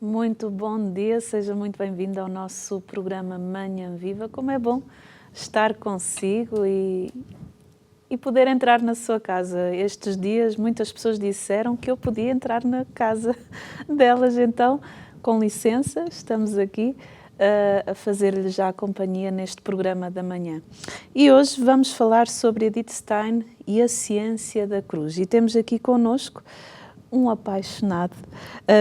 Muito bom dia, seja muito bem-vindo ao nosso programa Manhã Viva. Como é bom estar consigo e poder entrar na sua casa. Estes dias muitas pessoas disseram que eu podia entrar na casa delas, então, com licença, estamos aqui a fazer-lhe já a companhia neste programa da manhã. E hoje vamos falar sobre Edith Stein e a ciência da cruz. E temos aqui connosco um apaixonado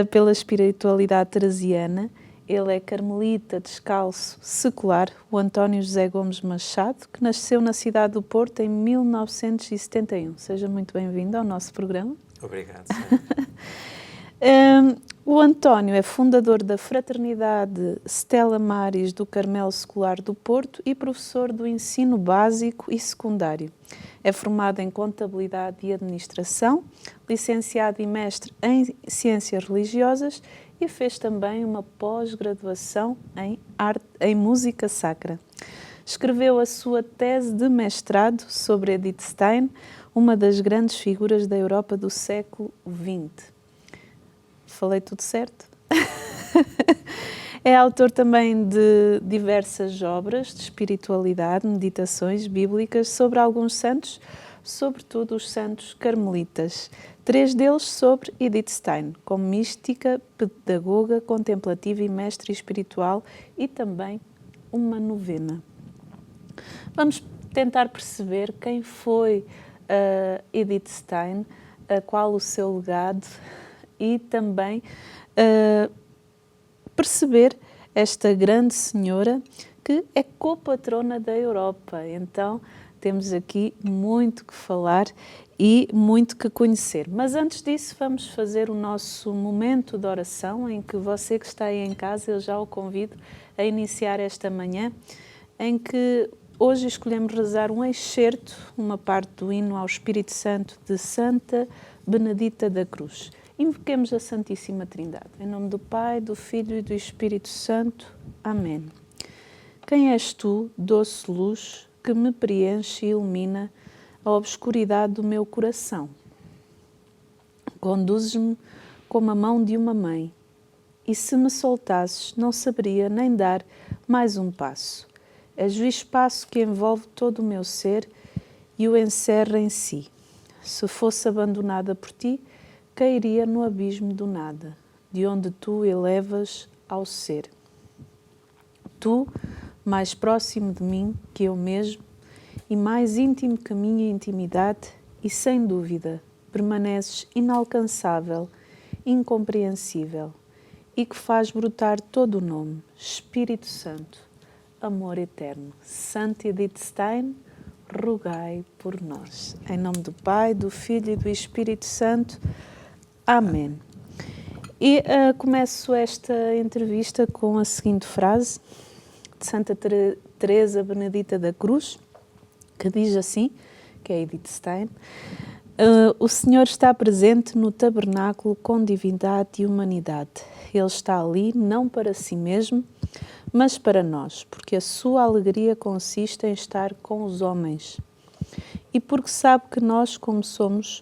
pela espiritualidade teresiana. Ele é carmelita, descalço, secular, o António José Gomes Machado, que nasceu na cidade do Porto em 1971. Seja muito bem-vindo ao nosso programa. Obrigado. O António é fundador da Fraternidade Stella Maris do Carmelo Secular do Porto e professor do ensino básico e secundário. É formado em Contabilidade e Administração, licenciado e mestre em Ciências Religiosas e fez também uma pós-graduação em Música Sacra. Escreveu a sua tese de mestrado sobre Edith Stein, uma das grandes figuras da Europa do século XX. Falei tudo certo? É autor também de diversas obras de espiritualidade, meditações bíblicas sobre alguns santos, sobretudo os santos carmelitas. 3 deles sobre Edith Stein, como mística, pedagoga, contemplativa e mestre espiritual, e também uma novena. Vamos tentar perceber quem foi Edith Stein, qual o seu legado, e também perceber esta grande senhora que é copatrona da Europa. Então, temos aqui muito que falar e muito que conhecer. Mas antes disso, vamos fazer o nosso momento de oração, em que você que está aí em casa, eu já o convido a iniciar esta manhã, em que hoje escolhemos rezar um excerto, uma parte do hino ao Espírito Santo de Santa Benedita da Cruz. Invoquemos a Santíssima Trindade. Em nome do Pai, do Filho e do Espírito Santo. Amém. Quem és tu, doce luz, que me preenche e ilumina a obscuridade do meu coração? Conduzes-me como a mão de uma mãe, e se me soltasses, não saberia nem dar mais um passo. És o espaço que envolve todo o meu ser e o encerra em si. Se fosse abandonada por ti, cairia no abismo do nada, de onde tu elevas ao ser. Tu, mais próximo de mim que eu mesmo, e mais íntimo que a minha intimidade, e sem dúvida, permaneces inalcançável, incompreensível, e que faz brotar todo o nome, Espírito Santo, amor eterno. Santa Edith Stein, rogai por nós. Em nome do Pai, do Filho e do Espírito Santo. Amém. E começo esta entrevista com a seguinte frase de Santa Teresa Benedita da Cruz, que diz assim, que é Edith Stein: o Senhor está presente no tabernáculo com divindade e humanidade. Ele está ali não para si mesmo, mas para nós, porque a sua alegria consiste em estar com os homens. E porque sabe que nós, como somos,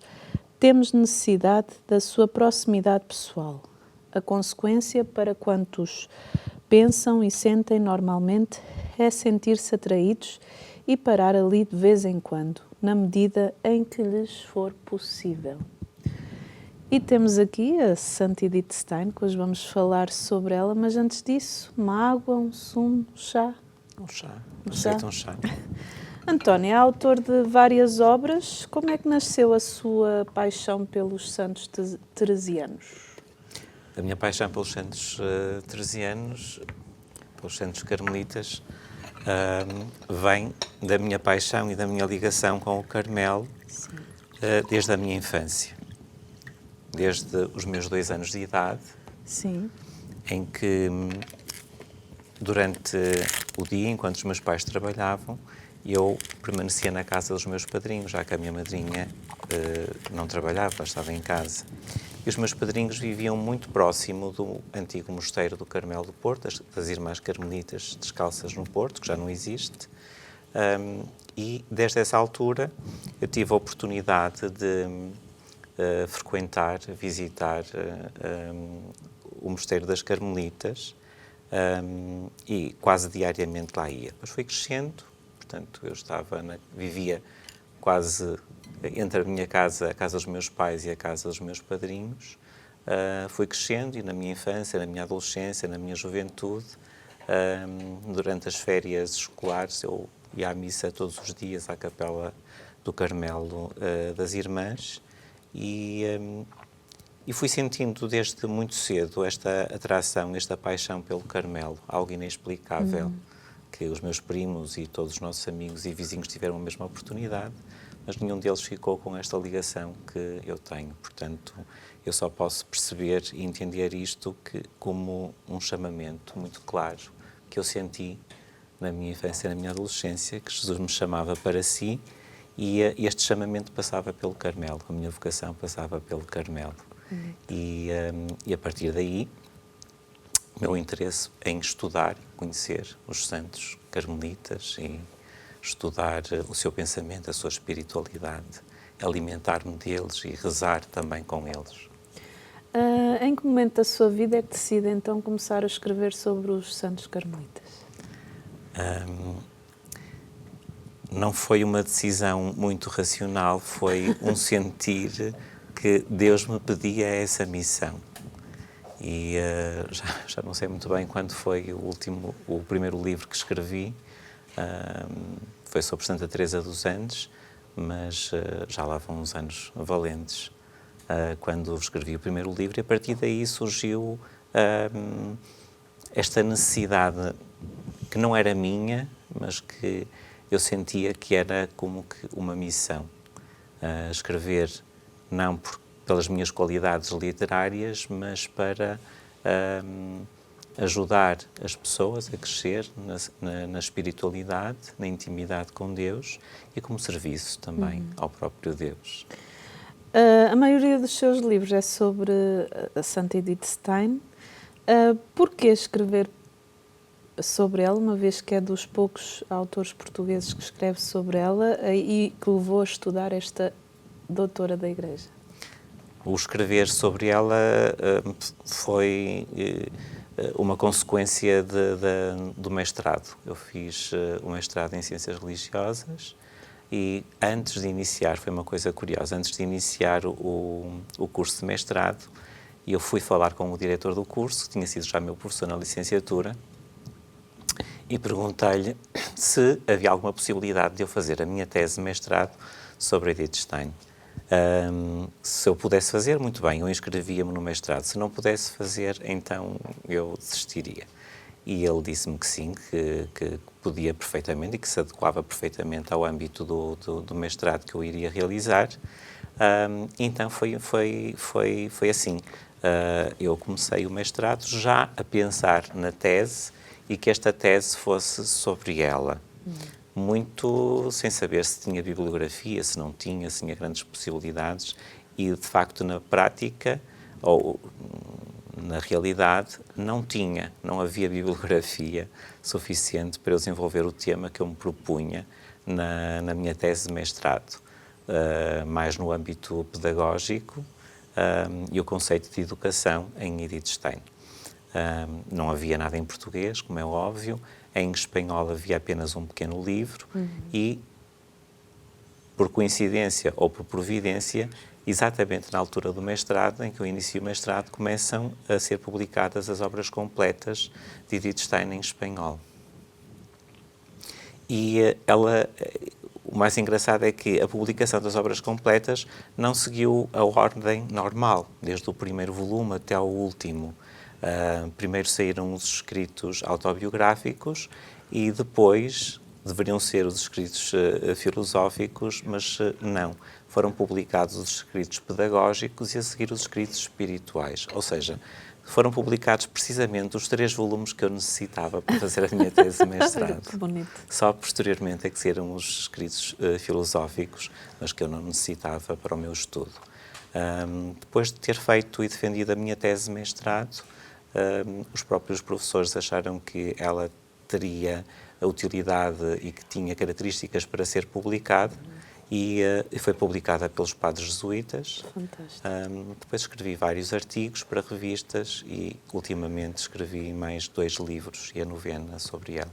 temos necessidade da sua proximidade pessoal. A consequência para quantos pensam e sentem normalmente é sentir-se atraídos e parar ali de vez em quando, na medida em que lhes for possível. E temos aqui a Santa Edith Stein, que hoje vamos falar sobre ela, mas antes disso, uma água, um sumo, um chá? Um chá. Aceita um chá. António é autor de várias obras. Como é que nasceu a sua paixão pelos santos teresianos? A minha paixão pelos santos teresianos, pelos santos carmelitas, vem da minha paixão e da minha ligação com o Carmelo desde a minha infância. Desde os meus 2 anos de idade, Sim. em que, durante o dia, enquanto os meus pais trabalhavam, eu permanecia na casa dos meus padrinhos, já que a minha madrinha não trabalhava, estava em casa. E os meus padrinhos viviam muito próximo do antigo mosteiro do Carmelo do Porto, das Irmãs Carmelitas Descalças no Porto, que já não existe. E desde essa altura eu tive a oportunidade de frequentar, visitar o Mosteiro das Carmelitas e quase diariamente lá ia. Depois fui crescendo, portanto, eu vivia quase entre a minha casa, a casa dos meus pais e a casa dos meus padrinhos. Fui crescendo e na minha infância, na minha adolescência, na minha juventude, durante as férias escolares, eu ia à missa todos os dias à Capela do Carmelo das Irmãs e fui sentindo desde muito cedo esta atração, esta paixão pelo Carmelo, algo inexplicável, que os meus primos e todos os nossos amigos e vizinhos tiveram a mesma oportunidade, mas nenhum deles ficou com esta ligação que eu tenho. Portanto, eu só posso perceber e entender isto como um chamamento muito claro que eu senti na minha infância e na minha adolescência, que Jesus me chamava para si e este chamamento passava pelo Carmelo, a minha vocação passava pelo Carmelo. E a partir daí, o meu interesse em estudar, conhecer os santos carmelitas e estudar o seu pensamento, a sua espiritualidade, alimentar-me deles e rezar também com eles. Em que momento da sua vida é que decide então começar a escrever sobre os santos carmelitas? Não foi uma decisão muito racional, foi um sentir que Deus me pedia essa missão. E já não sei muito bem quando foi o primeiro livro que escrevi. Foi sobre Santa Teresa dos Andes, mas já lá vão uns anos valentes quando escrevi o primeiro livro, e a partir daí surgiu esta necessidade que não era minha, mas que eu sentia que era como que uma missão. Escrever não pelas minhas qualidades literárias, mas para ajudar as pessoas a crescer na espiritualidade, na intimidade com Deus e como serviço também ao próprio Deus. A maioria dos seus livros é sobre a Santa Edith Stein. Porquê escrever sobre ela, uma vez que é dos poucos autores portugueses que escreve sobre ela e que levou a estudar esta doutora da Igreja? O escrever sobre ela foi uma consequência do mestrado. Eu fiz o mestrado em Ciências Religiosas e antes de iniciar, foi uma coisa curiosa, antes de iniciar o curso de mestrado, eu fui falar com o diretor do curso, que tinha sido já meu professor na licenciatura, e perguntei-lhe se havia alguma possibilidade de eu fazer a minha tese de mestrado sobre Edith Stein. Se eu pudesse fazer, muito bem, eu inscrevia-me no mestrado. Se não pudesse fazer, então eu desistiria. E ele disse-me que sim, que podia perfeitamente e que se adequava perfeitamente ao âmbito do mestrado que eu iria realizar. Então foi assim. Eu comecei o mestrado já a pensar na tese e que esta tese fosse sobre ela. Muito sem saber se tinha bibliografia, se não tinha, se tinha grandes possibilidades e, de facto, na prática, ou na realidade, não havia bibliografia suficiente para eu desenvolver o tema que eu me propunha na minha tese de mestrado, mais no âmbito pedagógico e o conceito de educação em Edith Stein. Não havia nada em português, como é óbvio. Em espanhol havia apenas um pequeno livro e, por coincidência ou por providência, exatamente na altura do mestrado, em que eu inicio o mestrado, começam a ser publicadas as obras completas de Edith Stein em espanhol. E o mais engraçado é que a publicação das obras completas não seguiu a ordem normal, desde o primeiro volume até ao último. Primeiro saíram os escritos autobiográficos e depois deveriam ser os escritos filosóficos, mas não. Foram publicados os escritos pedagógicos e a seguir os escritos espirituais. Ou seja, foram publicados precisamente os 3 volumes que eu necessitava para fazer a minha tese de mestrado. Que bonito. Só posteriormente é que saíram os escritos filosóficos, mas que eu não necessitava para o meu estudo. Depois de ter feito e defendido a minha tese de mestrado, os próprios professores acharam que ela teria a utilidade e que tinha características para ser publicada e foi publicada pelos padres jesuítas. Fantástico. Depois escrevi vários artigos para revistas e, ultimamente, escrevi mais 2 livros e a novena sobre ela.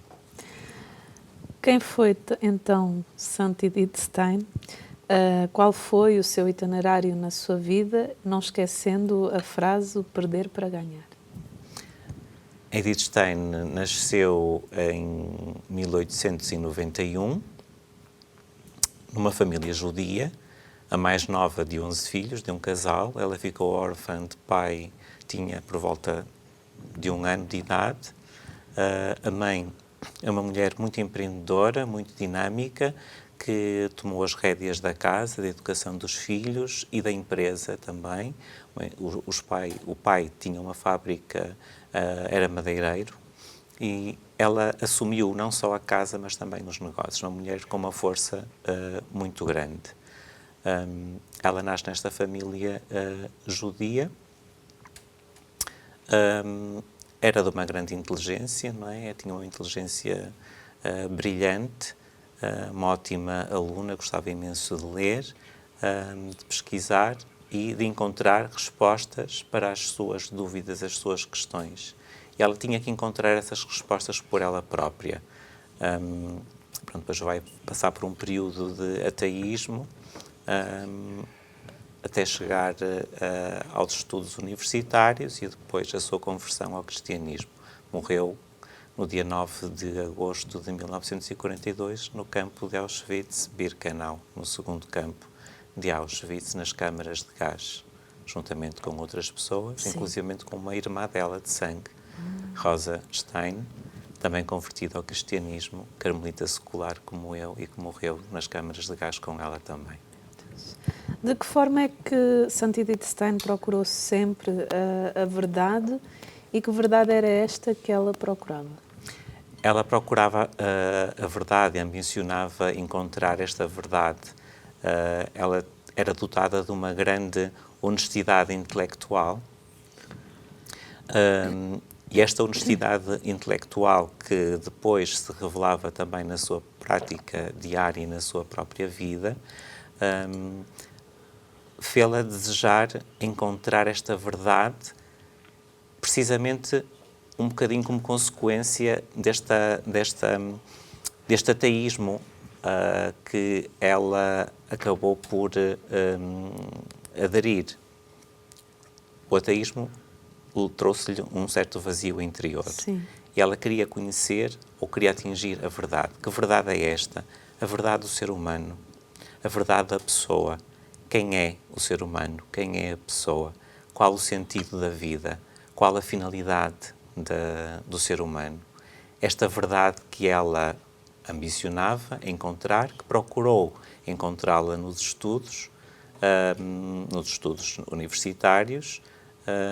Quem foi, então, Santa Edith Stein? Qual foi o seu itinerário na sua vida, não esquecendo a frase, o perder para ganhar? Edith Stein nasceu em 1891, numa família judia, a mais nova de 11 filhos, de um casal. Ela ficou órfã de pai, tinha por volta de 1 ano de idade. A mãe é uma mulher muito empreendedora, muito dinâmica, que tomou as rédeas da casa, da educação dos filhos e da empresa também. O pai tinha uma fábrica, era madeireiro, e ela assumiu não só a casa, mas também os negócios. Uma mulher com uma força muito grande. Ela nasce nesta família judia. Era de uma grande inteligência, não é? Tinha uma inteligência brilhante, uma ótima aluna, gostava imenso de ler, de pesquisar e de encontrar respostas para as suas dúvidas, as suas questões. E ela tinha que encontrar essas respostas por ela própria. Depois vai passar por um período de ateísmo, até chegar aos estudos universitários e depois a sua conversão ao cristianismo. Morreu no dia 9 de agosto de 1942, no campo de Auschwitz-Birkenau, no segundo campo de Auschwitz, nas câmaras de gás, juntamente com outras pessoas, inclusivamente com uma irmã dela de sangue, Rosa Stein, também convertida ao cristianismo, carmelita secular como eu, e que morreu nas câmaras de gás com ela também. De que forma é que Santa Edith Stein procurou sempre a verdade, e que verdade era esta que ela procurava? Ela procurava a verdade, ambicionava encontrar esta verdade. Ela era dotada de uma grande honestidade intelectual, e esta honestidade intelectual, que depois se revelava também na sua prática diária e na sua própria vida, fê-la desejar encontrar esta verdade, precisamente um bocadinho como consequência deste ateísmo que ela acabou por aderir. O ateísmo trouxe-lhe um certo vazio interior. Sim. E ela queria conhecer ou queria atingir a verdade. Que verdade é esta? A verdade do ser humano, a verdade da pessoa. Quem é o ser humano? Quem é a pessoa? Qual o sentido da vida? Qual a finalidade do ser humano? Esta verdade que ela ambicionava encontrar, que procurou encontrá-la nos estudos universitários,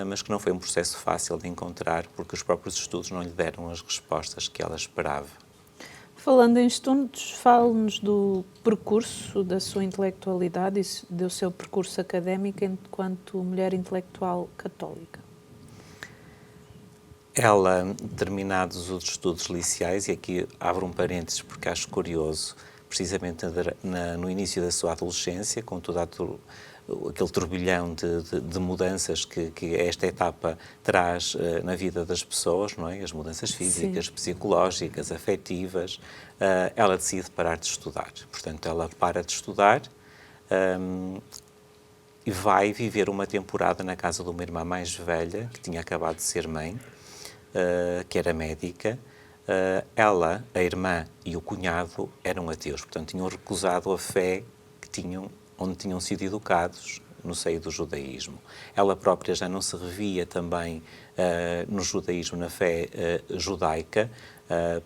mas que não foi um processo fácil de encontrar, porque os próprios estudos não lhe deram as respostas que ela esperava. Falando em estudos, fale-nos do percurso da sua intelectualidade e do seu percurso académico enquanto mulher intelectual católica. Ela, terminados os estudos liciais, e aqui abro um parênteses porque acho curioso, precisamente no início da sua adolescência, com todo aquele turbilhão de mudanças que esta etapa traz na vida das pessoas, não é? As mudanças físicas, psicológicas, afetivas, ela decide parar de estudar. Portanto, ela para de estudar e vai viver uma temporada na casa de uma irmã mais velha, que tinha acabado de ser mãe, que era médica. Ela, a irmã e o cunhado eram ateus, portanto tinham recusado a fé onde tinham sido educados no seio do judaísmo. Ela própria já não se revia também no judaísmo, na fé judaica,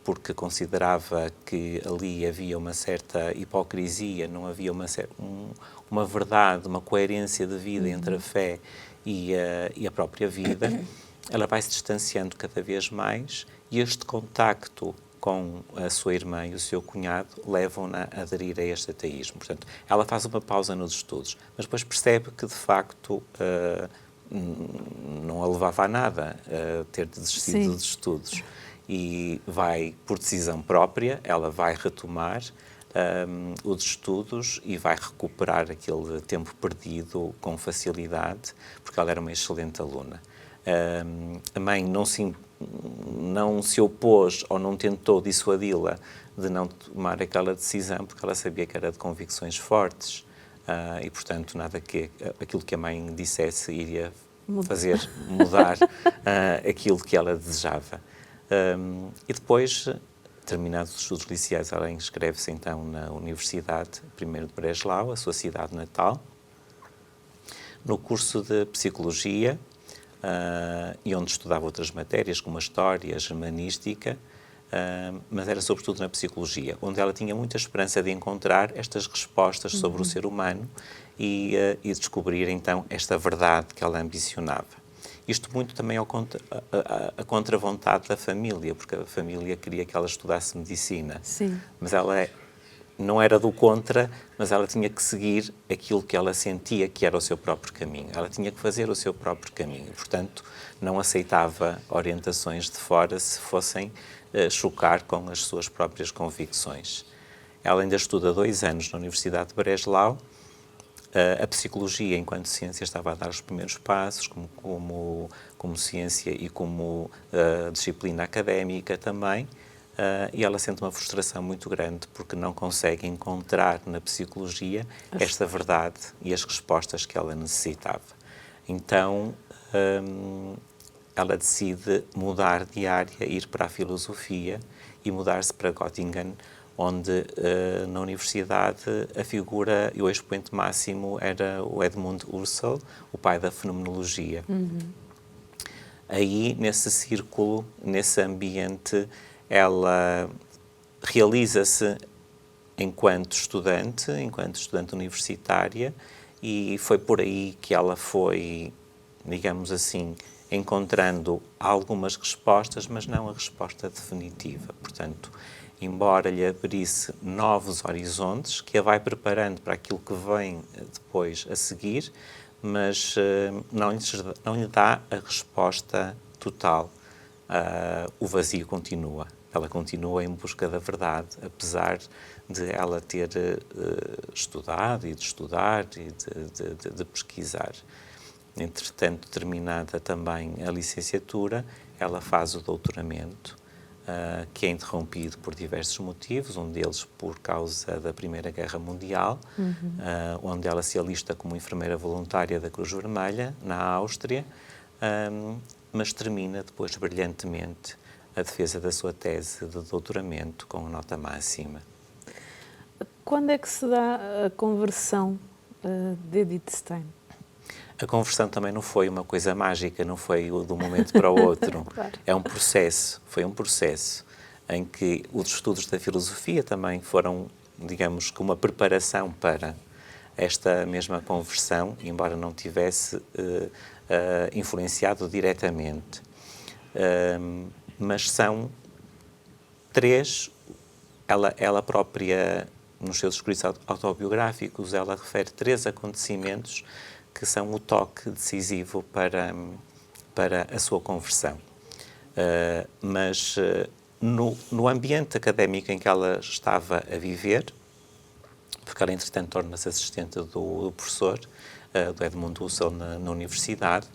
porque considerava que ali havia uma certa hipocrisia, não havia uma verdade, uma coerência de vida entre a fé e a própria vida. Ela vai se distanciando cada vez mais e este contacto com a sua irmã e o seu cunhado levam-na a aderir a este ateísmo. Portanto, ela faz uma pausa nos estudos, mas depois percebe que, de facto, não a levava a nada ter desistido dos estudos. E vai, por decisão própria, ela vai retomar os estudos e vai recuperar aquele tempo perdido com facilidade, porque ela era uma excelente aluna. A mãe não se opôs ou não tentou dissuadi-la de não tomar aquela decisão, porque ela sabia que era de convicções fortes e, portanto, nada que aquilo que a mãe dissesse iria fazer mudar aquilo que ela desejava. E depois, terminados os estudos liceais, ela inscreve-se então na Universidade, primeiro de Breslau, a sua cidade natal, no curso de Psicologia, e onde estudava outras matérias, como a História, a Germanística, mas era sobretudo na Psicologia, onde ela tinha muita esperança de encontrar estas respostas sobre o ser humano e descobrir então esta verdade que ela ambicionava. Isto muito também a contra-vontade da família, porque a família queria que ela estudasse medicina. Sim. Mas ela não era do contra, mas ela tinha que seguir aquilo que ela sentia que era o seu próprio caminho. Ela tinha que fazer o seu próprio caminho. Portanto, não aceitava orientações de fora se fossem chocar com as suas próprias convicções. Ela ainda estuda 2 anos na Universidade de Breslau. A psicologia, enquanto ciência, estava a dar os primeiros passos, como ciência e como disciplina académica também, e ela sente uma frustração muito grande porque não consegue encontrar na psicologia esta verdade e as respostas que ela necessitava. Então, ela decide mudar de área, ir para a filosofia e mudar-se para Göttingen, onde na universidade a figura e o expoente máximo era o Edmund Husserl, o pai da fenomenologia. Aí, nesse círculo, nesse ambiente, ela realiza-se enquanto estudante universitária, e foi por aí que ela foi, digamos assim, encontrando algumas respostas, mas não a resposta definitiva. Portanto, embora lhe abrisse novos horizontes, que a vai preparando para aquilo que vem depois a seguir, mas não lhe dá a resposta total. O vazio continua. Ela continua em busca da verdade, apesar de ela ter estudado e de estudar e de pesquisar. Entretanto, terminada também a licenciatura, ela faz o doutoramento, que é interrompido por diversos motivos, um deles por causa da Primeira Guerra Mundial, onde ela se alista como enfermeira voluntária da Cruz Vermelha, na Áustria, mas termina depois brilhantemente a defesa da sua tese de doutoramento com nota máxima. Quando é que se dá a conversão de Edith Stein? A conversão também não foi uma coisa mágica, não foi de um momento para o outro. Claro. É um processo, foi um processo em que os estudos da filosofia também foram, digamos, que uma preparação para esta mesma conversão, embora não tivesse influenciado diretamente. Mas são 3, ela própria, nos seus escritos autobiográficos, ela refere 3 acontecimentos que são o toque decisivo para a sua conversão. Mas no ambiente académico em que ela estava a viver, porque ela, entretanto, torna-se assistente do professor, do Edmund Husserl, na universidade,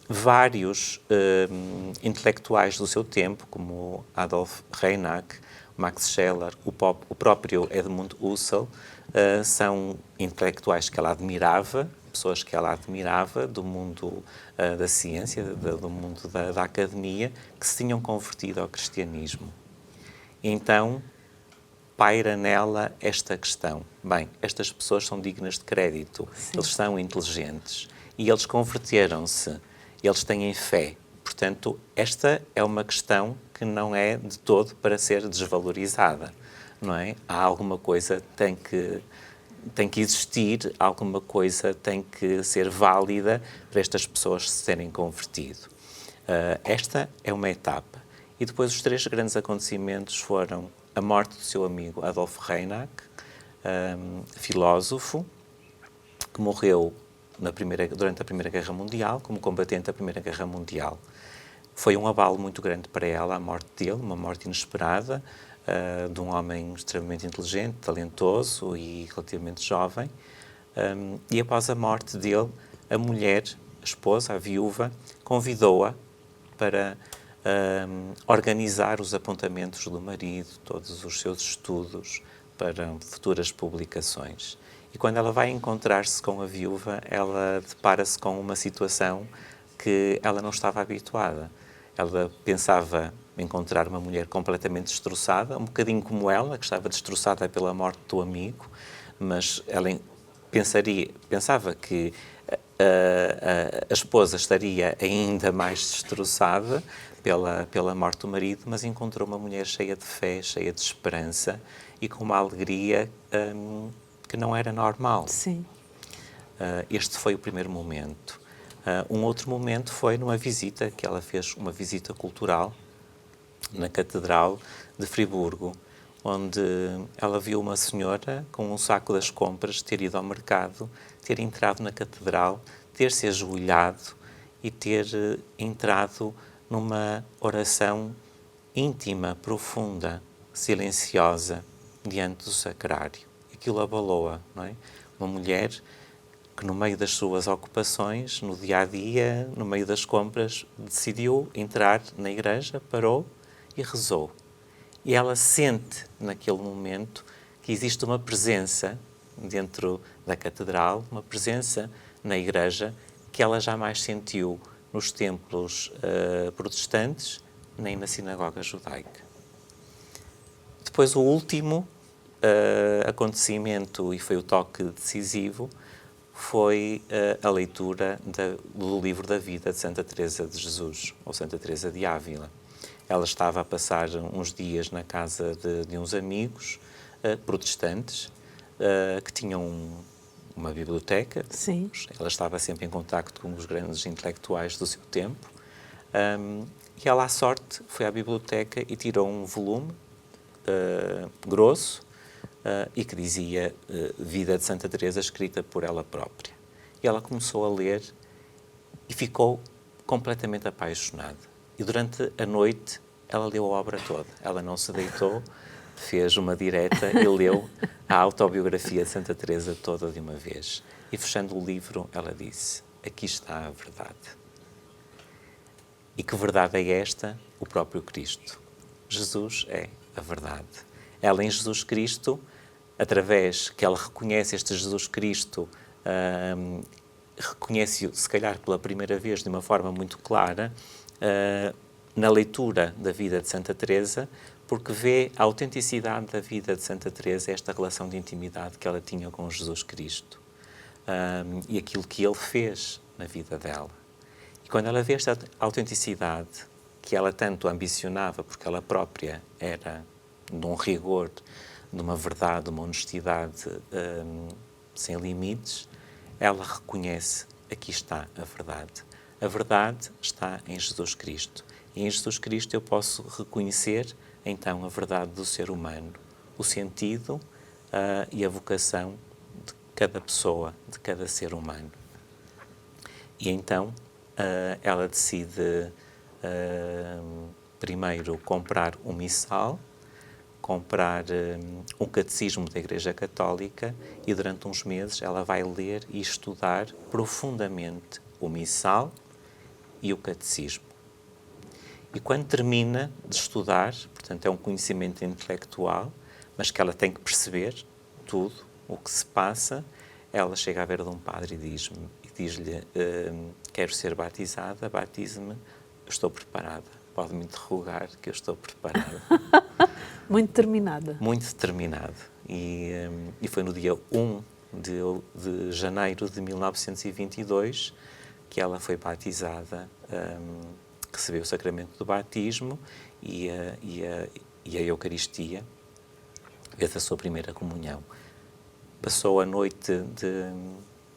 vários intelectuais do seu tempo, como Adolf Reinach, Max Scheler, o próprio Edmund Husserl, são intelectuais que ela admirava, pessoas que ela admirava do mundo da ciência, do mundo da academia, que se tinham convertido ao cristianismo. Então, paira nela esta questão. Bem, estas pessoas são dignas de crédito, sim, eles são inteligentes e eles converteram-se, eles têm fé. Portanto, esta é uma questão que não é de todo para ser desvalorizada, não é? Há alguma coisa que tem que existir, alguma coisa tem que ser válida para estas pessoas se terem convertido. Esta é uma etapa. E depois os 3 grandes acontecimentos foram a morte do seu amigo Adolf Reinach, filósofo, que morreu durante a Primeira Guerra Mundial, como combatente da Primeira Guerra Mundial. Foi um abalo muito grande para ela, a morte dele, uma morte inesperada, de um homem extremamente inteligente, talentoso e relativamente jovem. E após a morte dele, a mulher, a esposa, a viúva, convidou-a para organizar os apontamentos do marido, todos os seus estudos para futuras publicações. E quando ela vai encontrar-se com a viúva, ela depara-se com uma situação que ela não estava habituada. Ela pensava encontrar uma mulher completamente destroçada, um bocadinho como ela, que estava destroçada pela morte do amigo, mas ela pensava que a esposa estaria ainda mais destroçada pela morte do marido, mas encontrou uma mulher cheia de fé, cheia de esperança e com uma alegria que não era normal. Sim. Este foi o primeiro momento. Um outro momento foi numa visita que ela fez, uma visita cultural na Catedral de Friburgo, onde ela viu uma senhora com um saco das compras ter ido ao mercado, ter entrado na Catedral, ter se ajoelhado e ter entrado numa oração íntima, profunda, silenciosa, diante do sacrário. Aquilo abalou-a, não é? Uma mulher que no meio das suas ocupações, no dia-a-dia, no meio das compras, decidiu entrar na igreja, parou e rezou. E ela sente, naquele momento, que existe uma presença dentro da catedral, uma presença na igreja que ela jamais sentiu nos templos protestantes, nem na sinagoga judaica. Depois, o último acontecimento, e foi o toque decisivo, foi a leitura do livro da vida de Santa Teresa de Jesus, ou Santa Teresa de Ávila. Ela estava a passar uns dias na casa de uns amigos protestantes que tinham uma biblioteca. Sim. Ela estava sempre em contacto com os grandes intelectuais do seu tempo. E ela, à sorte, foi à biblioteca e tirou um volume grosso e que dizia Vida de Santa Teresa, escrita por ela própria. E ela começou a ler e ficou completamente apaixonada. E durante a noite ela leu a obra toda. Ela não se deitou, fez uma direta e leu a autobiografia de Santa Teresa toda de uma vez. E fechando o livro, ela disse: aqui está a verdade. E que verdade é esta? O próprio Cristo. Jesus é a verdade. Ela em Jesus Cristo, através que ela reconhece este Jesus Cristo, reconhece-o, se calhar pela primeira vez, de uma forma muito clara, na leitura da vida de Santa Teresa, porque vê a autenticidade da vida de Santa Teresa, esta relação de intimidade que ela tinha com Jesus Cristo e aquilo que ele fez na vida dela. E quando ela vê esta autenticidade que ela tanto ambicionava, porque ela própria era de um rigor, de uma verdade, de uma honestidade sem limites, ela reconhece: aqui está a verdade. A verdade está em Jesus Cristo. E em Jesus Cristo eu posso reconhecer, então, a verdade do ser humano, o sentido e a vocação de cada pessoa, de cada ser humano. E então ela decide primeiro comprar um missal, comprar um catecismo da Igreja Católica e durante uns meses ela vai ler e estudar profundamente o missal e o catecismo. E quando termina de estudar, portanto é um conhecimento intelectual, mas que ela tem que perceber tudo o que se passa, ela chega à beira de um padre e diz-lhe quero ser batizada, batize-me, eu estou preparada. Pode-me interrogar que eu estou preparada. Muito determinada. Muito determinada. E foi no dia 1 de janeiro de 1922 que ela foi batizada, recebeu o sacramento do batismo e a Eucaristia, fez a sua primeira comunhão. Passou a noite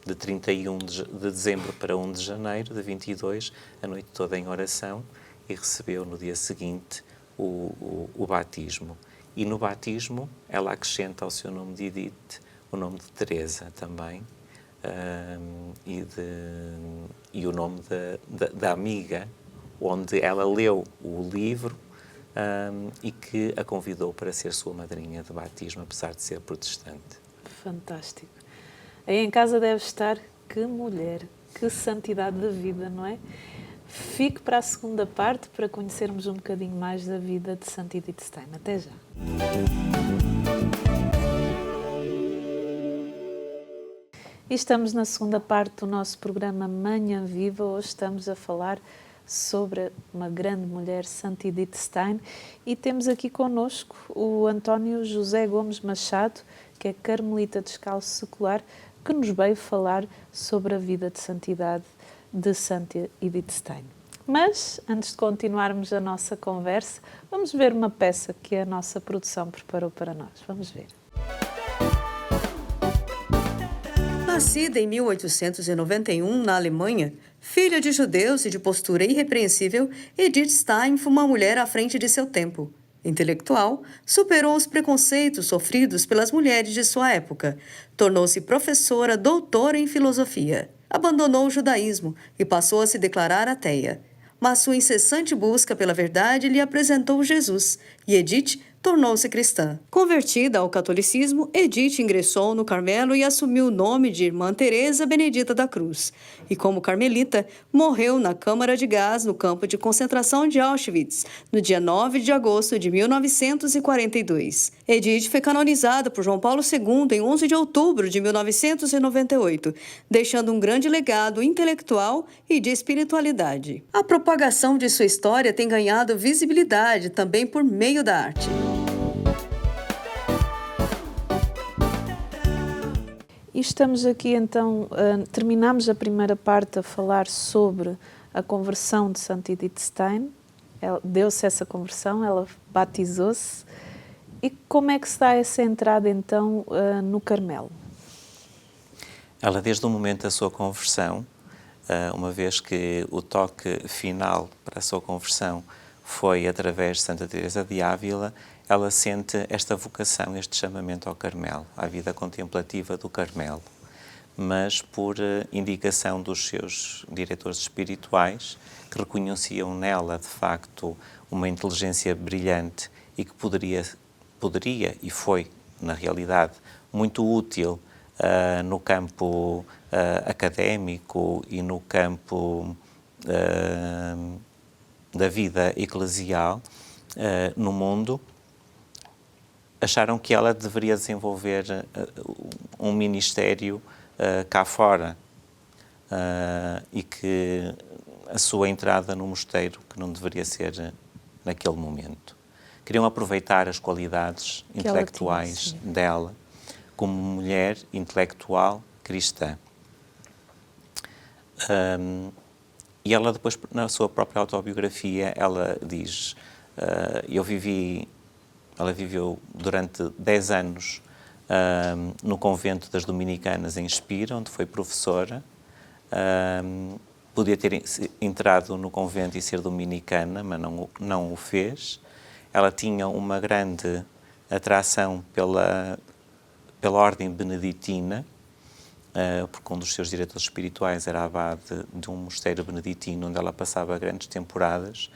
de 31 de dezembro para 1 de janeiro de 22, a noite toda em oração, e recebeu no dia seguinte o batismo. E no batismo ela acrescenta ao seu nome de Edith o nome de Teresa também, e o nome da amiga, onde ela leu o livro e que a convidou para ser sua madrinha de batismo, apesar de ser protestante. Fantástico. Aí em casa deve estar, que mulher, que santidade de vida, não é? Fique para a segunda parte para conhecermos um bocadinho mais da vida de Santa Edith Stein. Até já. E estamos na segunda parte do nosso programa Manhã Viva. Hoje estamos a falar sobre uma grande mulher, Santa Edith Stein, e temos aqui connosco o António José Gomes Machado, que é carmelita descalço secular, que nos veio falar sobre a vida de santidade de Santa Edith Stein. Mas, antes de continuarmos a nossa conversa, vamos ver uma peça que a nossa produção preparou para nós. Vamos ver. Nascida em 1891 na Alemanha, filha de judeus e de postura irrepreensível, Edith Stein foi uma mulher à frente de seu tempo. Intelectual, superou os preconceitos sofridos pelas mulheres de sua época. Tornou-se professora, doutora em filosofia. Abandonou o judaísmo e passou a se declarar ateia. Mas sua incessante busca pela verdade lhe apresentou Jesus, e Edith tornou-se cristã. Convertida ao catolicismo, Edith ingressou no Carmelo e assumiu o nome de Irmã Teresa Benedita da Cruz. E como carmelita, morreu na câmara de gás no campo de concentração de Auschwitz, no dia 9 de agosto de 1942. Edith foi canonizada por João Paulo II em 11 de outubro de 1998, deixando um grande legado intelectual e de espiritualidade. A propagação de sua história tem ganhado visibilidade também por meio da arte. E estamos aqui então, terminamos a primeira parte a falar sobre a conversão de Santa Edith Stein. Deu-se essa conversão, ela batizou-se. E como é que se dá essa entrada então no Carmelo? Ela, desde o momento da sua conversão, uma vez que o toque final para a sua conversão foi através de Santa Teresa de Ávila, ela sente esta vocação, este chamamento ao Carmelo, à vida contemplativa do Carmelo. Mas por indicação dos seus diretores espirituais, que reconheciam nela, de facto, uma inteligência brilhante e que poderia e foi, na realidade, muito útil no campo académico e no campo da vida eclesial no mundo, acharam que ela deveria desenvolver um ministério cá fora e que a sua entrada no mosteiro, que não deveria ser naquele momento. Queriam aproveitar as qualidades intelectuais dela como mulher intelectual cristã. E ela depois, na sua própria autobiografia, ela diz, ela viveu durante 10 anos no convento das Dominicanas em Espira, onde foi professora. Podia ter entrado no convento e ser dominicana, mas não o fez. Ela tinha uma grande atração pela ordem beneditina, porque um dos seus diretores espirituais era abade de um mosteiro beneditino, onde ela passava grandes temporadas,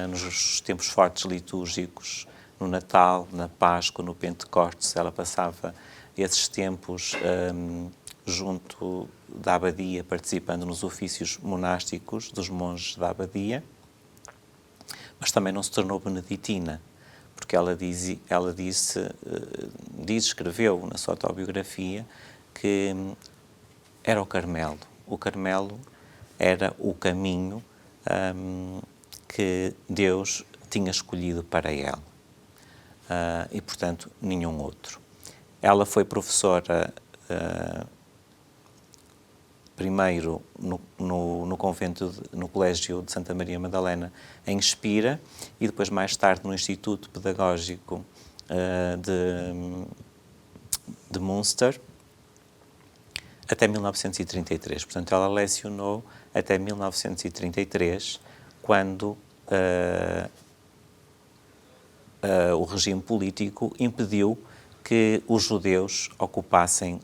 nos tempos fortes litúrgicos, no Natal, na Páscoa, no Pentecostes. Ela passava esses tempos junto da abadia, participando nos ofícios monásticos dos monges da abadia, mas também não se tornou beneditina, porque ela escreveu na sua autobiografia que era o Carmelo. O Carmelo era o caminho que Deus tinha escolhido para ela. E, portanto, nenhum outro. Ela foi professora primeiro no convento, no Colégio de Santa Maria Madalena, em Espira, e depois, mais tarde, no Instituto Pedagógico de Münster, até 1933. Portanto, ela lecionou até 1933, quando o regime político impediu que os judeus ocupassem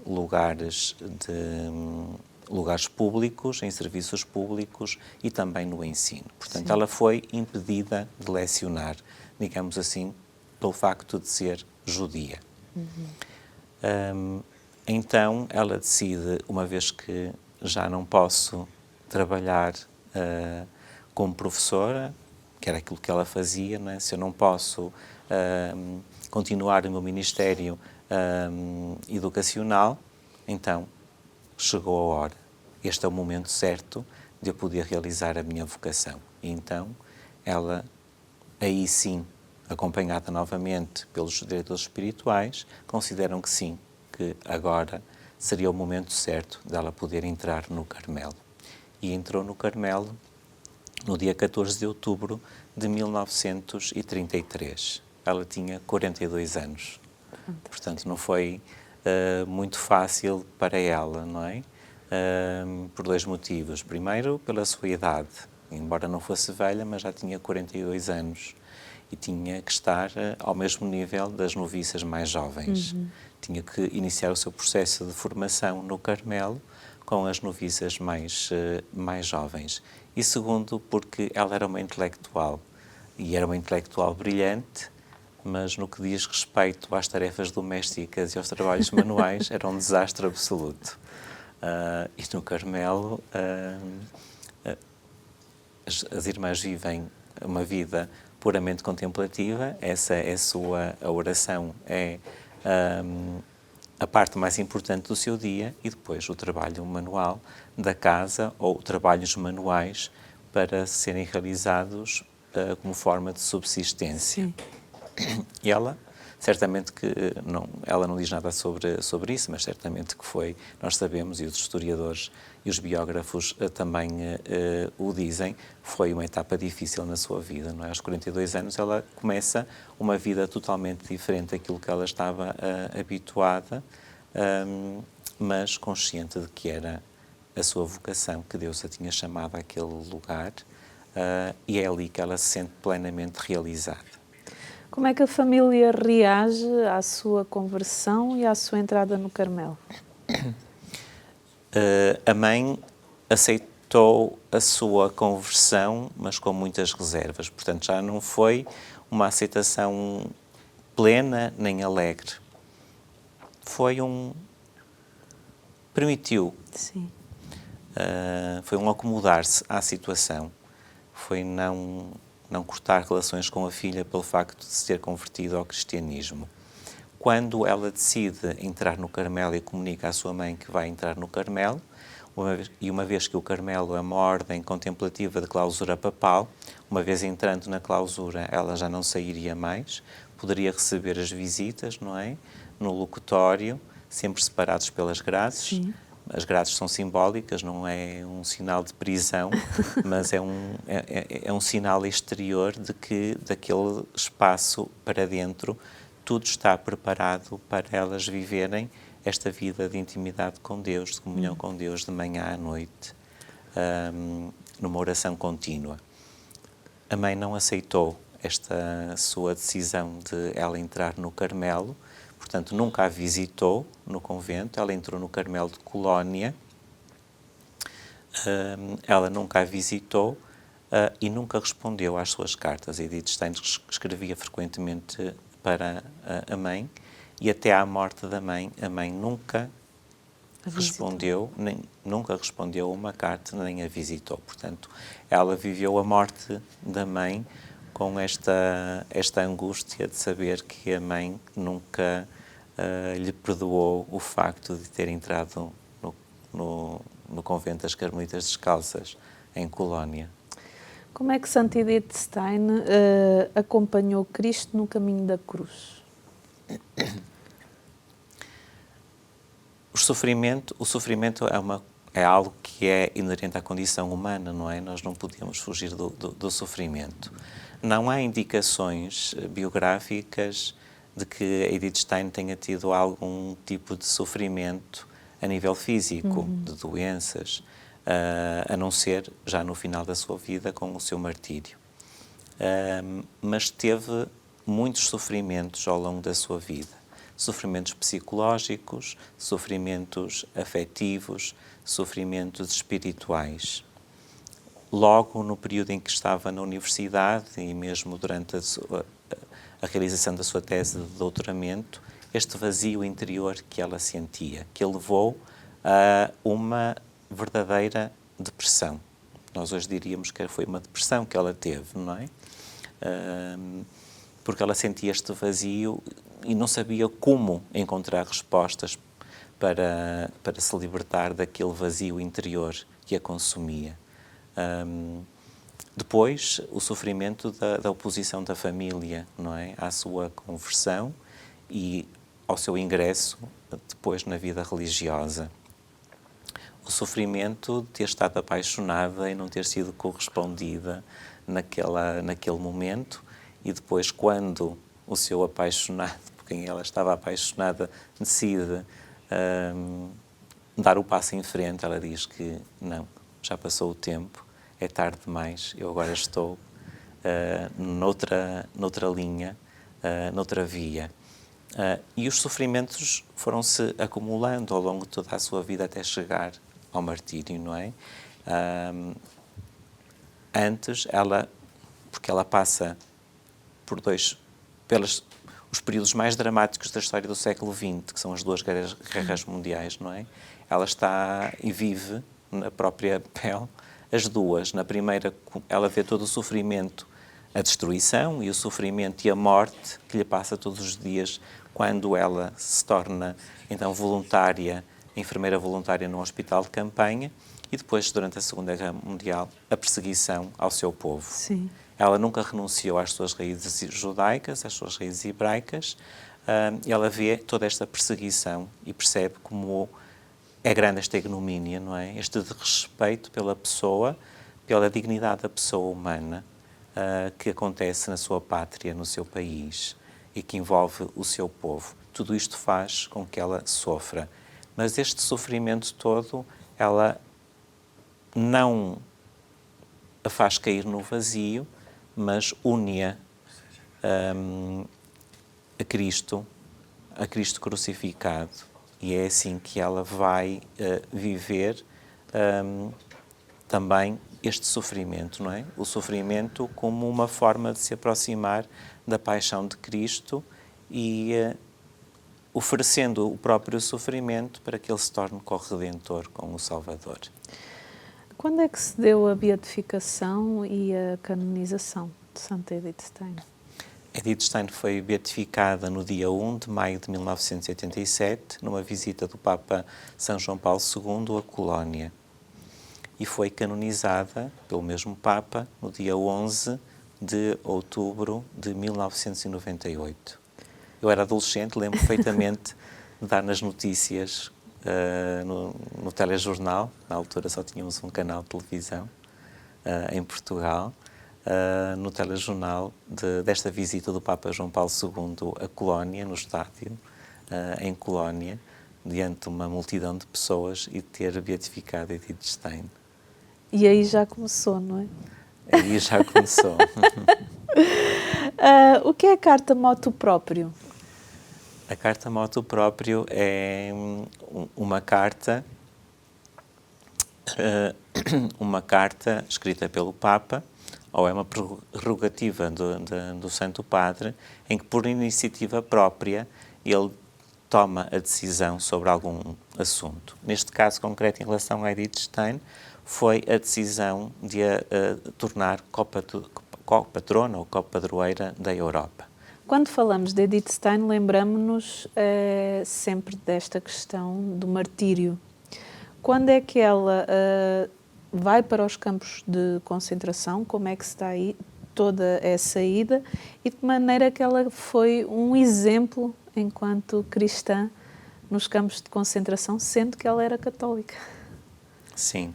lugares públicos, em serviços públicos e também no ensino. Portanto, Sim. ela foi impedida de lecionar, digamos assim, pelo facto de ser judia. Então, ela decide, uma vez que já não posso trabalhar como professora, que era aquilo que ela fazia, não é? Se eu não posso continuar o meu ministério educacional, então chegou a hora. Este é o momento certo de eu poder realizar a minha vocação. E então, ela, aí sim, acompanhada novamente pelos diretores espirituais, consideram que sim, que agora seria o momento certo dela poder entrar no Carmelo. E entrou no Carmelo no dia 14 de outubro de 1933. Ela tinha 42 anos. Portanto, não foi muito fácil para ela, não é? Por dois motivos. Primeiro, pela sua idade. Embora não fosse velha, mas já tinha 42 anos. E tinha que estar ao mesmo nível das noviças mais jovens. Tinha que iniciar o seu processo de formação no Carmelo com as noviças mais jovens. E segundo, porque ela era uma intelectual. E era uma intelectual brilhante, mas no que diz respeito às tarefas domésticas e aos trabalhos manuais, era um desastre absoluto. E no Carmelo, as irmãs vivem uma vida puramente contemplativa, essa é a oração é a parte mais importante do seu dia, e depois o trabalho manual da casa ou trabalhos manuais para serem realizados como forma de subsistência. Sim. E ela, certamente que ela não diz nada sobre isso, mas certamente que foi, nós sabemos, e os historiadores e os biógrafos também o dizem, foi uma etapa difícil na sua vida, não é? Aos 42 anos ela começa uma vida totalmente diferente daquilo que ela estava habituada, mas consciente de que era a sua vocação, que Deus a tinha chamado àquele lugar, e é ali que ela se sente plenamente realizada. Como é que a família reage à sua conversão e à sua entrada no Carmelo? A mãe aceitou a sua conversão, mas com muitas reservas. Portanto, já não foi uma aceitação plena nem alegre. Foi permitiu. Sim. Foi um acomodar-se à situação. Foi não cortar relações com a filha pelo facto de se ter convertido ao cristianismo. Quando ela decide entrar no Carmelo e comunica à sua mãe que vai entrar no Carmelo, uma vez que o Carmelo é uma ordem contemplativa de clausura papal, uma vez entrando na clausura, ela já não sairia mais, poderia receber as visitas, não é? No locutório, sempre separados pelas grades. Sim. As grades são simbólicas, não é um sinal de prisão, mas é um sinal exterior de que daquele espaço para dentro tudo está preparado para elas viverem esta vida de intimidade com Deus, de comunhão com Deus, de manhã à noite, numa oração contínua. A mãe não aceitou esta sua decisão de ela entrar no Carmelo, portanto, nunca a visitou no convento. Ela entrou no Carmelo de Colónia, ela nunca a visitou e nunca respondeu às suas cartas. Edith Stein escrevia frequentemente para a mãe, e até à morte da mãe, a mãe nunca respondeu a uma carta, nem a visitou. Portanto, ela viveu a morte da mãe com esta angústia de saber que a mãe nunca lhe perdoou o facto de ter entrado no convento das Carmelitas Descalças, em Colónia. Como é que Santa Edith Stein acompanhou Cristo no caminho da cruz? O sofrimento é algo que é inerente à condição humana, não é? Nós não podemos fugir do sofrimento. Não há indicações biográficas de que Edith Stein tenha tido algum tipo de sofrimento a nível físico, de doenças, a não ser já no final da sua vida com o seu martírio. Mas teve muitos sofrimentos ao longo da sua vida. sofrimentos psicológicos, sofrimentos afetivos, sofrimentos espirituais. Logo no período em que estava na universidade e mesmo durante a realização da sua tese de doutoramento, este vazio interior que ela sentia, que a levou a uma verdadeira depressão. Nós hoje diríamos que foi uma depressão que ela teve, não é? Porque ela sentia este vazio e não sabia como encontrar respostas para se libertar daquele vazio interior que a consumia. Depois, o sofrimento da oposição da família, não é? À sua conversão e ao seu ingresso depois na vida religiosa. O sofrimento de ter estado apaixonada e não ter sido correspondida naquele momento, e depois, quando o seu apaixonado, por quem ela estava apaixonada, decide dar o passo em frente, ela diz que não, já passou o tempo, é tarde demais, eu agora estou noutra linha, noutra via. E os sofrimentos foram-se acumulando ao longo de toda a sua vida até chegar ao martírio, não é? Antes, porque ela passa pelos períodos mais dramáticos da história do século XX, que são as duas guerras mundiais, não é? Ela está e vive na própria pele as duas. Na primeira, ela vê todo o sofrimento, a destruição e o sofrimento e a morte que lhe passa todos os dias quando ela se torna, então, enfermeira voluntária num hospital de campanha, e depois, durante a Segunda Guerra Mundial, a perseguição ao seu povo. Sim. Ela nunca renunciou às suas raízes judaicas, às suas raízes hebraicas, e ela vê toda esta perseguição e percebe como é grande esta ignomínia, não é? Este desrespeito pela pessoa, pela dignidade da pessoa humana, que acontece na sua pátria, no seu país, e que envolve o seu povo. Tudo isto faz com que ela sofra. Mas este sofrimento todo, ela não a faz cair no vazio, mas une-a a Cristo crucificado. E é assim que ela vai viver também este sofrimento, não é? O sofrimento como uma forma de se aproximar da paixão de Cristo e oferecendo o próprio sofrimento para que ele se torne corredentor com o Salvador. Quando é que se deu a beatificação e a canonização de Santa Edith Stein? Edith Stein foi beatificada no dia 1 de maio de 1987, numa visita do Papa São João Paulo II a Colónia. E foi canonizada pelo mesmo Papa no dia 11 de outubro de 1998. Eu era adolescente, lembro perfeitamente de dar nas notícias no telejornal, na altura só tínhamos um canal de televisão em Portugal, no telejornal desta visita do Papa João Paulo II a Colónia, no estádio, em Colónia, diante de uma multidão de pessoas, e ter beatificado Edith Stein. E aí já começou, não é? Aí já começou. O que é a carta motu próprio? A carta motu próprio é uma carta escrita pelo Papa, ou é uma prerrogativa do Santo Padre, em que, por iniciativa própria, ele toma a decisão sobre algum assunto. Neste caso concreto, em relação a Edith Stein, foi a decisão de a tornar co-patrona ou co-padroeira da Europa. Quando falamos de Edith Stein, lembramos-nos sempre desta questão do martírio. Quando é que ela vai para os campos de concentração? Como é que se dá aí toda essa ida? E de que maneira que ela foi um exemplo enquanto cristã nos campos de concentração, sendo que ela era católica? Sim.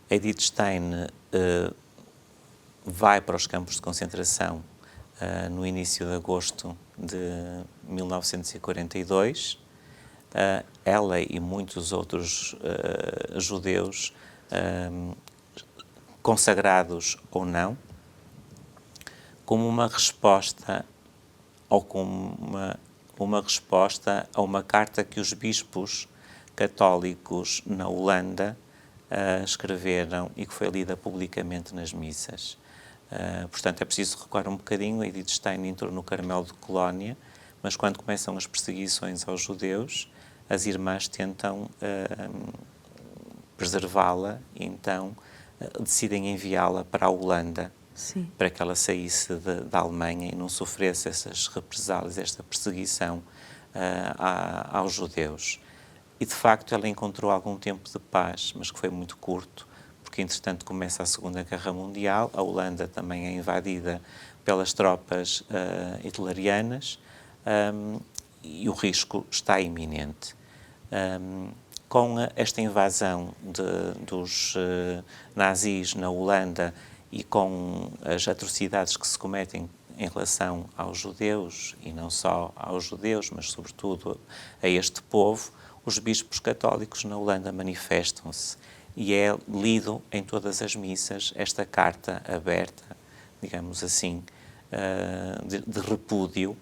Edith Stein vai para os campos de concentração no início de agosto de 1942. Ela e muitos outros judeus, consagrados ou não, como uma resposta ou como uma resposta a uma carta que os bispos católicos na Holanda escreveram e que foi lida publicamente nas missas. Portanto, é preciso recuar um bocadinho. Edith Stein entrou no Carmelo de Colónia, mas quando começam as perseguições aos judeus, as irmãs tentam preservá-la e então decidem enviá-la para a Holanda. Sim. Para que ela saísse da Alemanha e não sofresse essas represálias, esta perseguição aos judeus. E, de facto, ela encontrou algum tempo de paz, mas que foi muito curto, porque, entretanto, começa a Segunda Guerra Mundial, a Holanda também é invadida pelas tropas hitlerianas e o risco está iminente. Com esta invasão dos nazis na Holanda e com as atrocidades que se cometem em relação aos judeus, e não só aos judeus, mas sobretudo a este povo, os bispos católicos na Holanda manifestam-se e é lido em todas as missas esta carta aberta, digamos assim, de repúdio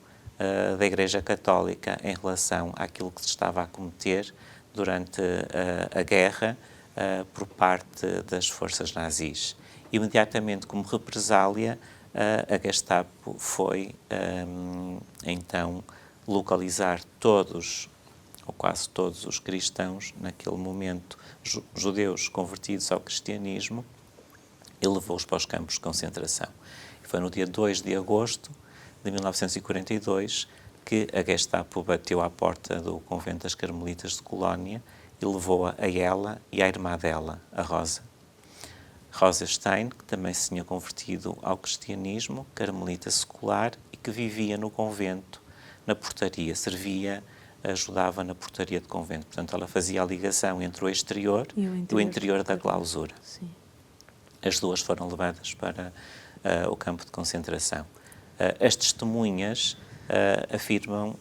da Igreja Católica em relação àquilo que se estava a cometer durante a guerra por parte das forças nazis. Imediatamente, como represália, a Gestapo foi, então, localizar todos, ou quase todos, os cristãos, naquele momento, judeus convertidos ao cristianismo, e levou-os para os campos de concentração. E foi no dia 2 de agosto de 1942 que a Gestapo bateu à porta do convento das Carmelitas de Colónia e levou-a a ela e à irmã dela, a Rosa. Rosa Stein, que também se tinha convertido ao cristianismo, carmelita secular, e que vivia no convento, na portaria, ajudava na portaria de convento. Portanto, ela fazia a ligação entre o exterior e o interior da clausura. Sim. As duas foram levadas para o campo de concentração. As testemunhas afirmam,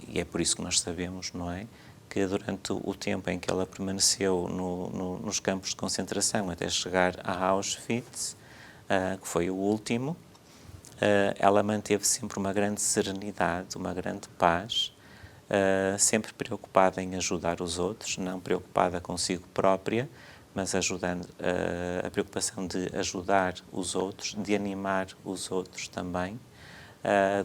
e é por isso que nós sabemos, não é?, que durante o tempo em que ela permaneceu nos campos de concentração até chegar a Auschwitz, que foi o último, ela manteve sempre uma grande serenidade, uma grande paz, sempre preocupada em ajudar os outros, não preocupada consigo própria, mas ajudando a preocupação de ajudar os outros, de animar os outros também,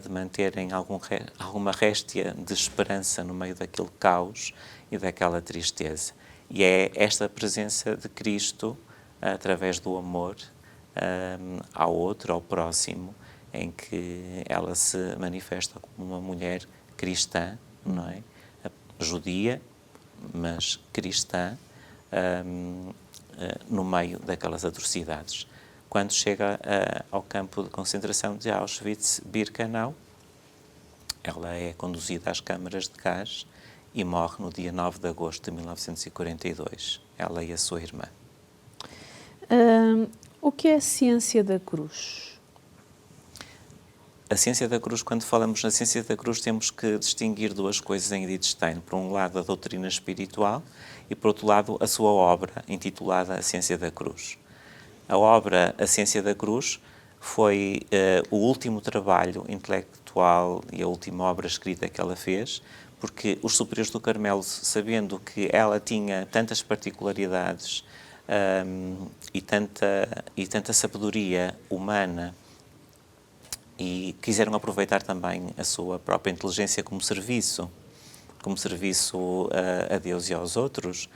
de manterem alguma réstia de esperança no meio daquele caos e daquela tristeza. E é esta presença de Cristo, através do amor ao outro, ao próximo, em que ela se manifesta como uma mulher cristã, não é? Judia, mas cristã, no meio daquelas atrocidades. Quando chega ao campo de concentração de Auschwitz-Birkenau, ela é conduzida às câmaras de gás e morre no dia 9 de agosto de 1942, ela e a sua irmã. O que é a ciência da cruz? A ciência da cruz, quando falamos na ciência da cruz, temos que distinguir duas coisas em Edith Stein. Por um lado, a doutrina espiritual e, por outro lado, a sua obra, intitulada A Ciência da Cruz. A obra A Ciência da Cruz foi o último trabalho intelectual e a última obra escrita que ela fez, porque os superiores do Carmelo, sabendo que ela tinha tantas particularidades e tanta sabedoria humana, e quiseram aproveitar também a sua própria inteligência como serviço a Deus e aos outros,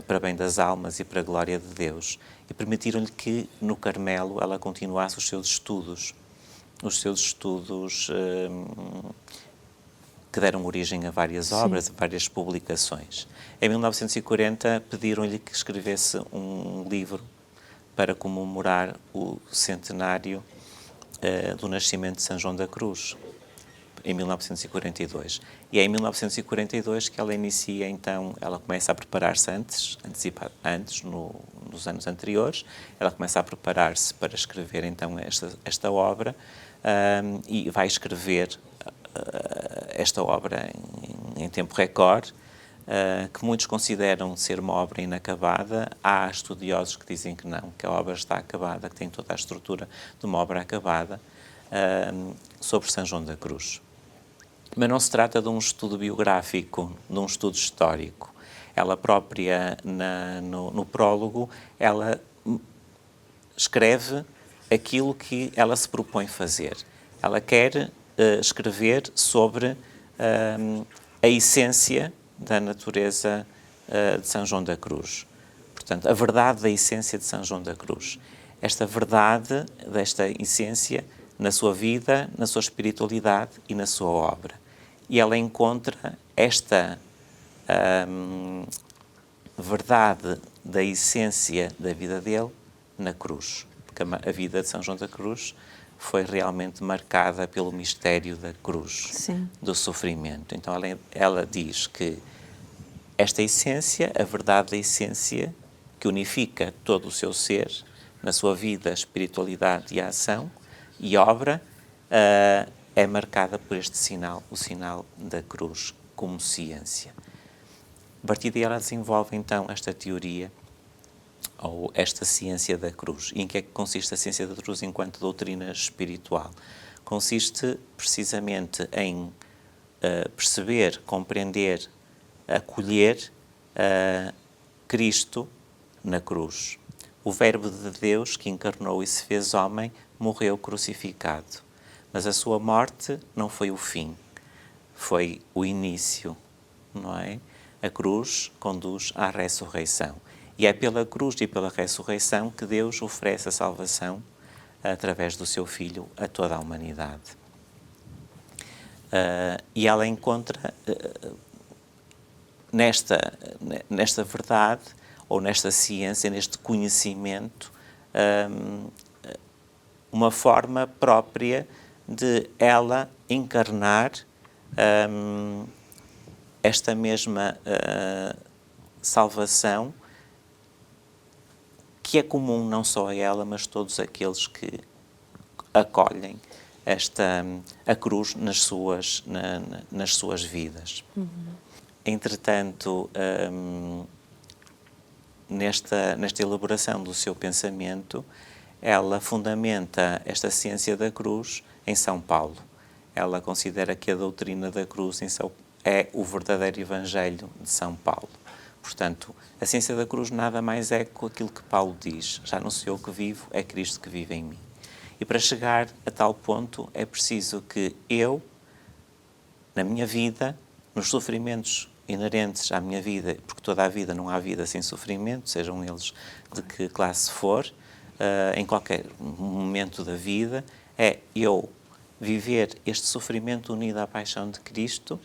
para bem das almas e para a glória de Deus. E permitiram-lhe que, no Carmelo, ela continuasse os seus estudos que deram origem a várias obras, a várias publicações. Em 1940, pediram-lhe que escrevesse um livro para comemorar o centenário do nascimento de São João da Cruz, em 1942. E é em 1942 que ela inicia, então, ela começa a preparar-se antes, nos anos anteriores, ela começa a preparar-se para escrever, então, esta obra, e vai escrever esta obra em tempo recorde, que muitos consideram ser uma obra inacabada. Há estudiosos que dizem que não, que a obra está acabada, que tem toda a estrutura de uma obra acabada. sobre São João da Cruz. Mas não se trata de um estudo biográfico, de um estudo histórico. Ela própria, no prólogo, ela escreve aquilo que ela se propõe fazer. Ela quer escrever sobre a essência da natureza de São João da Cruz. Portanto, a verdade da essência de São João da Cruz. Esta verdade desta essência na sua vida, na sua espiritualidade e na sua obra. E ela encontra esta verdade da essência da vida dele na cruz. Porque a vida de São João da Cruz foi realmente marcada pelo mistério da cruz, Sim. do sofrimento. Então ela diz que esta essência, a verdade da essência, que unifica todo o seu ser, na sua vida, espiritualidade e ação e obra, é marcada por este sinal, o sinal da cruz, como ciência. A partir daí ela desenvolve então esta teoria, ou esta ciência da cruz. E em que é que consiste a ciência da cruz enquanto doutrina espiritual? Consiste precisamente em perceber, compreender, acolher Cristo na cruz. O Verbo de Deus, que encarnou e se fez homem, morreu crucificado. Mas a sua morte não foi o fim, foi o início, não é? A cruz conduz à ressurreição. E é pela cruz e pela ressurreição que Deus oferece a salvação através do seu Filho a toda a humanidade. E ela encontra nesta verdade, ou nesta ciência, neste conhecimento, uma forma própria de ela encarnar esta mesma salvação, que é comum não só a ela, mas todos aqueles que acolhem a cruz nas suas vidas. Entretanto, nesta elaboração do seu pensamento, ela fundamenta esta ciência da cruz em São Paulo. Ela considera que a doutrina da cruz é o verdadeiro Evangelho de São Paulo. Portanto, a ciência da cruz nada mais é que aquilo que Paulo diz: já não sou eu que vivo, é Cristo que vive em mim. E para chegar a tal ponto é preciso que eu, na minha vida, nos sofrimentos inerentes à minha vida, porque toda a vida não há vida sem sofrimento, sejam eles de que classe for, em qualquer momento da vida, é eu viver este sofrimento unido à paixão de Cristo,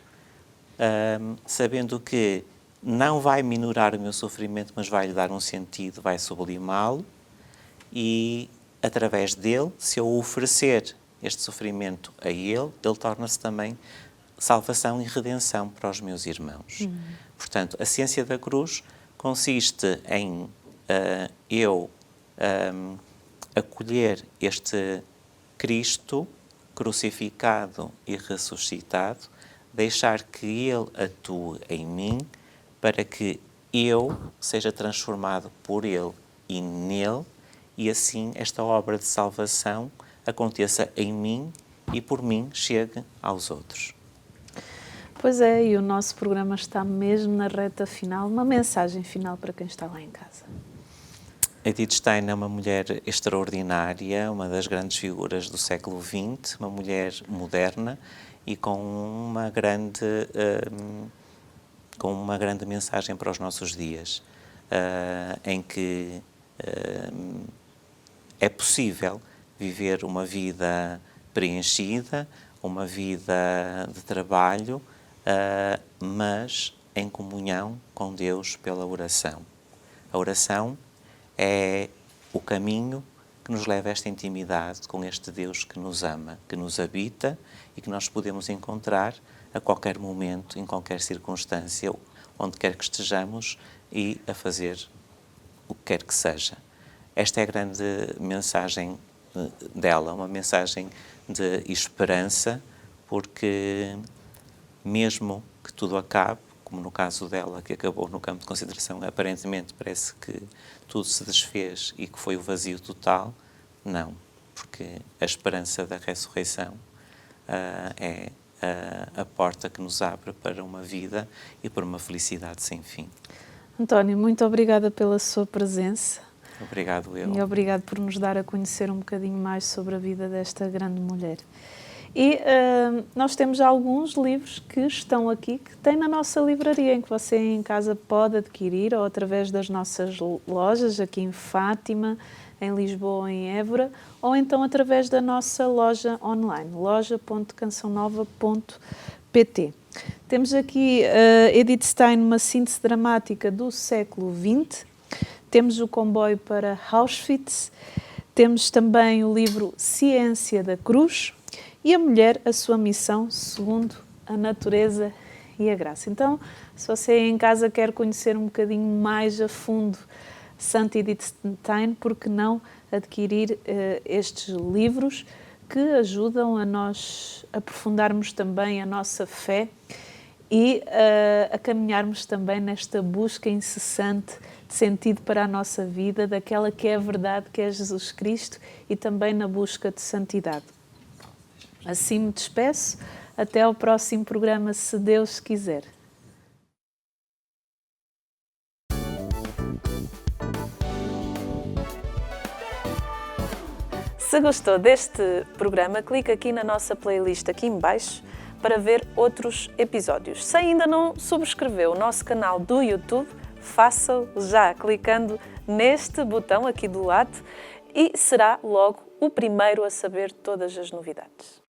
sabendo que não vai minorar o meu sofrimento, mas vai lhe dar um sentido, vai sublimá-lo, e através dele, se eu oferecer este sofrimento a ele, ele torna-se também salvação e redenção para os meus irmãos. Portanto, a ciência da cruz consiste em eu acolher este Cristo crucificado e ressuscitado, deixar que Ele atue em mim para que eu seja transformado por Ele e nele, e assim esta obra de salvação aconteça em mim e por mim chegue aos outros. Pois é, e o nosso programa está mesmo na reta final. Uma mensagem final para quem está lá em casa. Edith Stein é uma mulher extraordinária, uma das grandes figuras do século XX, uma mulher moderna e com uma grande mensagem para os nossos dias, em que é possível viver uma vida preenchida, uma vida de trabalho, mas em comunhão com Deus pela oração. A oração é o caminho que nos leva a esta intimidade com este Deus que nos ama, que nos habita e que nós podemos encontrar a qualquer momento, em qualquer circunstância, onde quer que estejamos e a fazer o que quer que seja. Esta é a grande mensagem dela, uma mensagem de esperança, porque mesmo que tudo acabe, como no caso dela, que acabou no campo de consideração, aparentemente parece que tudo se desfez e que foi o vazio total, não, porque a esperança da ressurreição é a porta que nos abre para uma vida e para uma felicidade sem fim. António, muito obrigada pela sua presença. Obrigado, eu. E obrigado por nos dar a conhecer um bocadinho mais sobre a vida desta grande mulher. E nós temos alguns livros que estão aqui, que tem na nossa livraria, em que você em casa pode adquirir, ou através das nossas lojas, aqui em Fátima, em Lisboa ou em Évora, ou então através da nossa loja online, loja.cançãonova.pt. Temos aqui Edith Stein, uma síntese dramática do século XX. Temos o Comboio para Auschwitz. Temos também o livro Ciência da Cruz e A Mulher, a Sua Missão, segundo a Natureza e a Graça. Então, se você em casa quer conhecer um bocadinho mais a fundo Santa Edith Stein, por que não adquirir estes livros que ajudam a nós aprofundarmos também a nossa fé e a caminharmos também nesta busca incessante de sentido para a nossa vida, daquela que é a verdade, que é Jesus Cristo, e também na busca de santidade. Assim me despeço, até ao próximo programa, se Deus quiser. Se gostou deste programa, clique aqui na nossa playlist aqui em baixo para ver outros episódios. Se ainda não subscreveu o nosso canal do YouTube, faça-o já clicando neste botão aqui do lado e será logo o primeiro a saber todas as novidades.